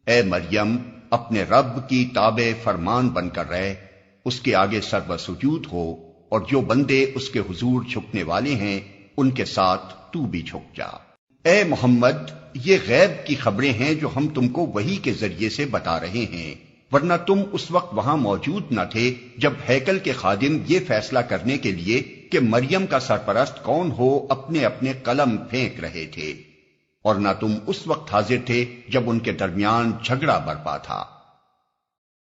اے مریم اپنے رب کی تابع فرمان بن کر رہ، اس کے آگے سر بسجود ہو، اور جو بندے اس کے حضور جھکنے والے ہیں ان کے ساتھ تو بھی جھک جا۔ اے محمد یہ غیب کی خبریں ہیں جو ہم تم کو وحی کے ذریعے سے بتا رہے ہیں، ورنہ تم اس وقت وہاں موجود نہ تھے جب ہیکل کے خادم یہ فیصلہ کرنے کے لیے کہ مریم کا سرپرست کون ہو اپنے اپنے قلم پھینک رہے تھے، اور نہ تم اس وقت حاضر تھے جب ان کے درمیان جھگڑا برپا تھا۔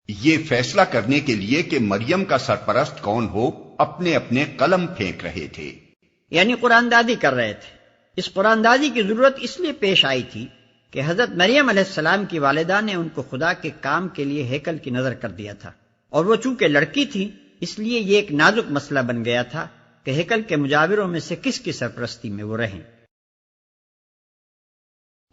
یہ فیصلہ کرنے کے لیے کہ مریم کا سرپرست کون ہو اپنے اپنے قلم پھینک رہے تھے، یعنی قرآن دادی کر رہے تھے۔ اس قرآن دادی کی ضرورت اس لیے پیش آئی تھی کہ حضرت مریم علیہ السلام کی والدہ نے ان کو خدا کے کام کے لیے ہیکل کی نظر کر دیا تھا، اور وہ چونکہ لڑکی تھی اس لیے یہ ایک نازک مسئلہ بن گیا تھا کہ ہیکل کے مجاوروں میں سے کس کی سرپرستی میں وہ رہیں۔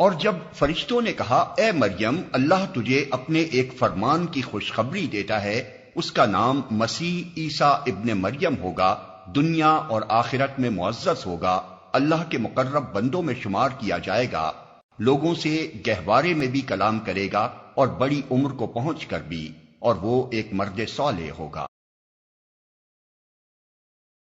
اور جب فرشتوں نے کہا اے مریم اللہ تجھے اپنے ایک فرمان کی خوشخبری دیتا ہے، اس کا نام مسیح عیسیٰ ابن مریم ہوگا، دنیا اور آخرت میں معزز ہوگا، اللہ کے مقرب بندوں میں شمار کیا جائے گا، لوگوں سے گہوارے میں بھی کلام کرے گا اور بڑی عمر کو پہنچ کر بھی، اور وہ ایک مرد صالح ہوگا۔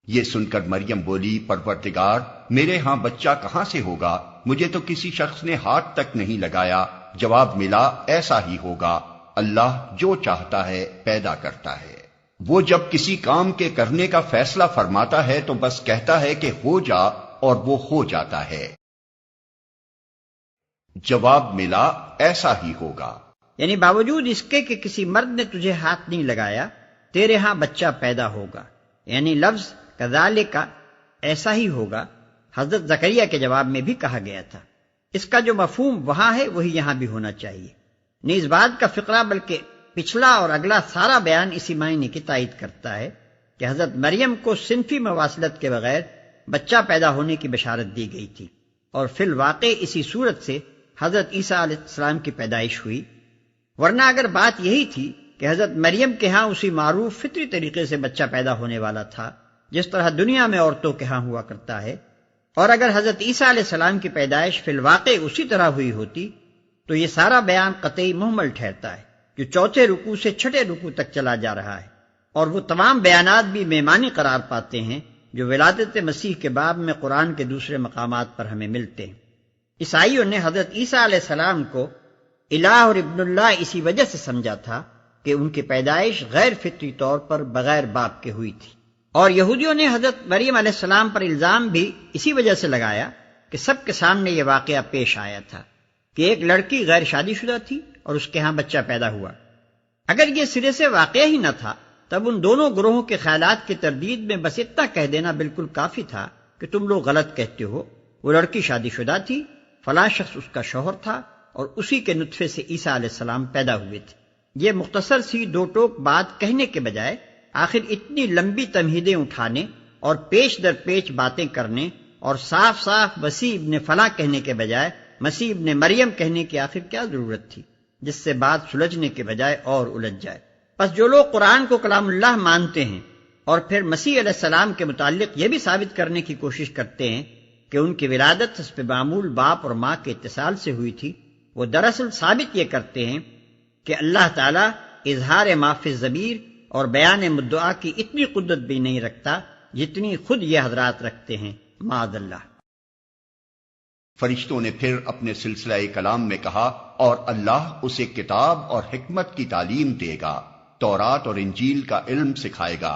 یہ سن کر مریم بولی پروردگار میرے ہاں بچہ کہاں سے ہوگا، مجھے تو کسی شخص نے ہاتھ تک نہیں لگایا۔ جواب ملا ایسا ہی ہوگا، اللہ جو چاہتا ہے پیدا کرتا ہے، وہ جب کسی کام کے کرنے کا فیصلہ فرماتا ہے تو بس کہتا ہے کہ ہو جا اور وہ ہو جاتا ہے۔ جواب ملا ایسا ہی ہوگا، یعنی باوجود اس کے کہ کسی مرد نے تجھے ہاتھ نہیں لگایا تیرے ہاں بچہ پیدا ہوگا، یعنی لفظ کذالک ایسا ہی ہوگا حضرت زکریا کے جواب میں بھی کہا گیا تھا۔ اس کا جو مفہوم وہاں ہے وہی یہاں بھی ہونا چاہیے۔ نیز بات کا فقرہ بلکہ پچھلا اور اگلا سارا بیان اسی معنی کی تائید کرتا ہے کہ حضرت مریم کو صنفی مواصلت کے بغیر بچہ پیدا ہونے کی بشارت دی گئی تھی، اور فی الواقع اسی صورت سے حضرت عیسیٰ علیہ السلام کی پیدائش ہوئی۔ ورنہ اگر بات یہی تھی کہ حضرت مریم کے ہاں اسی معروف فطری طریقے سے بچہ پیدا ہونے والا تھا جس طرح دنیا میں عورتوں کے ہاں ہوا کرتا ہے، اور اگر حضرت عیسیٰ علیہ السلام کی پیدائش فی الواقع اسی طرح ہوئی ہوتی تو یہ سارا بیان قطعی محمل ٹھہرتا ہے جو چوتھے رکوع سے چھٹے رکوع تک چلا جا رہا ہے، اور وہ تمام بیانات بھی میمانی قرار پاتے ہیں جو ولادت مسیح کے باب میں قرآن کے دوسرے مقامات پر ہمیں ملتے ہیں۔ عیسائیوں نے حضرت عیسیٰ علیہ السلام کو الہ اور ابن اللہ اسی وجہ سے سمجھا تھا کہ ان کی پیدائش غیر فطری طور پر بغیر باپ کے ہوئی تھی، اور یہودیوں نے حضرت مریم علیہ السلام پر الزام بھی اسی وجہ سے لگایا کہ سب کے سامنے یہ واقعہ پیش آیا تھا کہ ایک لڑکی غیر شادی شدہ تھی اور اس کے ہاں بچہ پیدا ہوا۔ اگر یہ سرے سے واقعہ ہی نہ تھا تب ان دونوں گروہوں کے خیالات کی تردید میں بس اتنا کہہ دینا بالکل کافی تھا کہ تم لوگ غلط کہتے ہو، وہ لڑکی شادی شدہ تھی، فلاں شخص اس کا شوہر تھا، اور اسی کے نطفے سے عیسیٰ علیہ السلام پیدا ہوئے تھے۔ یہ مختصر سی دو ٹوک بات کہنے کے بجائے آخر اتنی لمبی تمہیدیں اٹھانے اور پیش در پیش باتیں کرنے اور صاف صاف مسیح ابن فلاں کہنے کے بجائے مسیح ابن مریم کہنے کی آخر کیا ضرورت تھی جس سے بات سلجھنے کے بجائے اور الجھ جائے؟ پس جو لوگ قرآن کو کلام اللہ مانتے ہیں اور پھر مسیح علیہ السلام کے متعلق یہ بھی ثابت کرنے کی کوشش کرتے ہیں کہ ان کی ولادت حسب معمول باپ اور ماں کے اتصال سے ہوئی تھی، وہ دراصل ثابت یہ کرتے ہیں کہ اللہ تعالیٰ اظہار ما فی الضمیر اور بیان مدعا کی اتنی قدرت بھی نہیں رکھتا جتنی خود یہ حضرات رکھتے ہیں، معاذ اللہ۔ فرشتوں نے پھر اپنے سلسلہ کلام میں کہا اور اللہ اسے کتاب اور حکمت کی تعلیم دے گا، تورات اور انجیل کا علم سکھائے گا،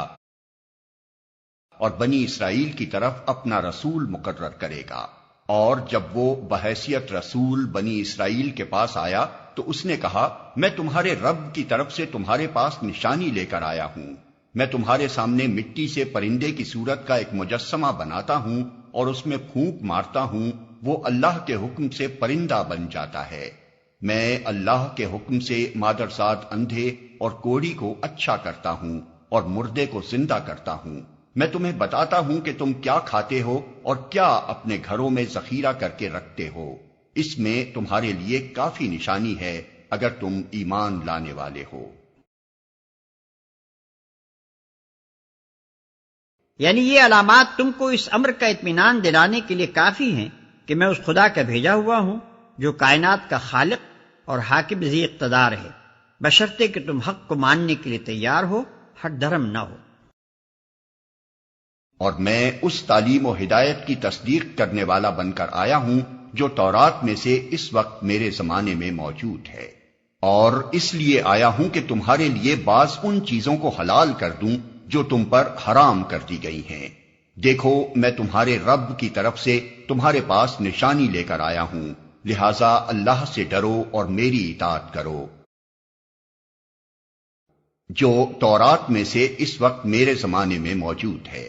اور بنی اسرائیل کی طرف اپنا رسول مقرر کرے گا۔ اور جب وہ بحیثیت رسول بنی اسرائیل کے پاس آیا تو اس نے کہا میں تمہارے رب کی طرف سے تمہارے پاس نشانی لے کر آیا ہوں، میں تمہارے سامنے مٹی سے پرندے کی صورت کا ایک مجسمہ بناتا ہوں اور اس میں پھونک مارتا ہوں، وہ اللہ کے حکم سے پرندہ بن جاتا ہے۔ میں اللہ کے حکم سے مادرزاد اندھے اور کوڑی کو اچھا کرتا ہوں اور مردے کو زندہ کرتا ہوں۔ میں تمہیں بتاتا ہوں کہ تم کیا کھاتے ہو اور کیا اپنے گھروں میں ذخیرہ کر کے رکھتے ہو، اس میں تمہارے لیے کافی نشانی ہے اگر تم ایمان لانے والے ہو۔ یعنی یہ علامات تم کو اس امر کا اطمینان دلانے کے لیے کافی ہیں کہ میں اس خدا کا بھیجا ہوا ہوں جو کائنات کا خالق اور حاکم ذی اقتدار ہے، بشرطے کہ تم حق کو ماننے کے لیے تیار ہو، ہٹ دھرم نہ ہو۔ اور میں اس تعلیم و ہدایت کی تصدیق کرنے والا بن کر آیا ہوں جو تورات میں سے اس وقت میرے زمانے میں موجود ہے، اور اس لیے آیا ہوں کہ تمہارے لیے بعض ان چیزوں کو حلال کر دوں جو تم پر حرام کر دی گئی ہیں۔ دیکھو میں تمہارے رب کی طرف سے تمہارے پاس نشانی لے کر آیا ہوں، لہذا اللہ سے ڈرو اور میری اطاعت کرو۔ جو تورات میں سے اس وقت میرے زمانے میں موجود ہے،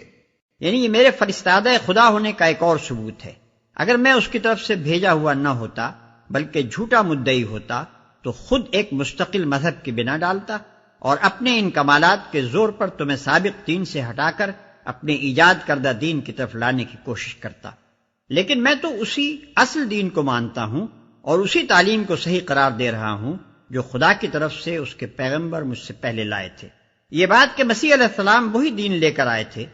یعنی یہ میرے فرستادہ خدا ہونے کا ایک اور ثبوت ہے۔ اگر میں اس کی طرف سے بھیجا ہوا نہ ہوتا بلکہ جھوٹا مدعی ہوتا تو خود ایک مستقل مذہب کی بنا ڈالتا اور اپنے ان کمالات کے زور پر تمہیں سابق دین سے ہٹا کر اپنے ایجاد کردہ دین کی طرف لانے کی کوشش کرتا۔ لیکن میں تو اسی اصل دین کو مانتا ہوں اور اسی تعلیم کو صحیح قرار دے رہا ہوں جو خدا کی طرف سے اس کے پیغمبر مجھ سے پہلے لائے تھے۔ یہ بات کہ مسیح علیہ السلام وہی دین لے کر آئے تھے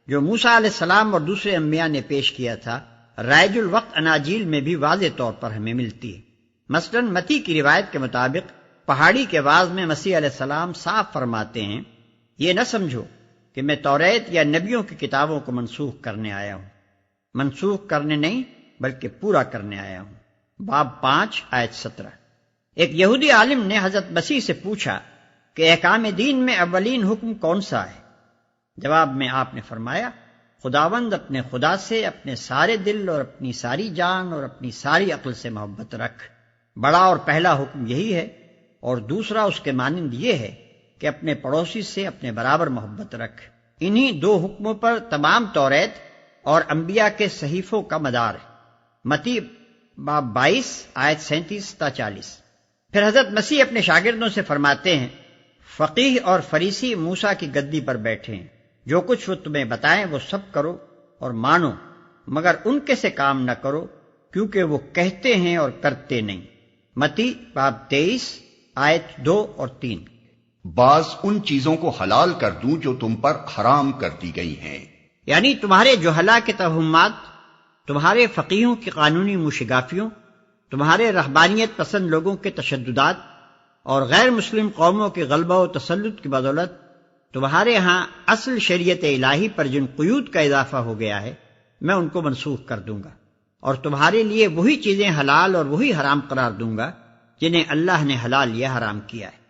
جو موسیٰ علیہ السلام اور دوسرے انبیاء نے پیش کیا تھا، رائج الوقت اناجیل میں بھی واضح طور پر ہمیں ملتی ہے۔ مثلاً متی کی روایت کے مطابق پہاڑی کے واعظ میں مسیح علیہ السلام صاف فرماتے ہیں، یہ نہ سمجھو کہ میں توریت یا نبیوں کی کتابوں کو منسوخ کرنے آیا ہوں، منسوخ کرنے نہیں بلکہ پورا کرنے آیا ہوں۔ باب 5 آیت 17۔ ایک یہودی عالم نے حضرت مسیح سے پوچھا کہ احکام دین میں اولین حکم کون سا ہے؟ جواب میں آپ نے فرمایا، خداوند اپنے خدا سے اپنے سارے دل اور اپنی ساری جان اور اپنی ساری عقل سے محبت رکھ۔ بڑا اور پہلا حکم یہی ہے، اور دوسرا اس کے مانند یہ ہے کہ اپنے پڑوسی سے اپنے برابر محبت رکھ۔ انہی دو حکموں پر تمام توریت اور انبیاء کے صحیفوں کا مدار ہے۔ متی باب 22 آیت 37 تا 40۔ پھر حضرت مسیح اپنے شاگردوں سے فرماتے ہیں، فقیہ اور فریسی موسیٰ کی گدی پر بیٹھے ہیں، جو کچھ وہ تمہیں بتائیں وہ سب کرو اور مانو، مگر ان کے سے کام نہ کرو کیونکہ وہ کہتے ہیں اور کرتے نہیں۔ متی باب 23 آیت 2 اور 3۔ بعض ان چیزوں کو حلال کر دوں جو تم پر حرام کر دی گئی ہیں، یعنی تمہارے جہلا کے توہمات، تمہارے فقیہوں کی قانونی مشگافیوں، تمہارے رہبانیت پسند لوگوں کے تشددات اور غیر مسلم قوموں کے غلبہ و تسلط کی بدولت تمہارے ہاں اصل شریعت الہی پر جن قیود کا اضافہ ہو گیا ہے، میں ان کو منسوخ کر دوں گا، اور تمہارے لیے وہی چیزیں حلال اور وہی حرام قرار دوں گا جنہیں اللہ نے حلال یا حرام کیا ہے۔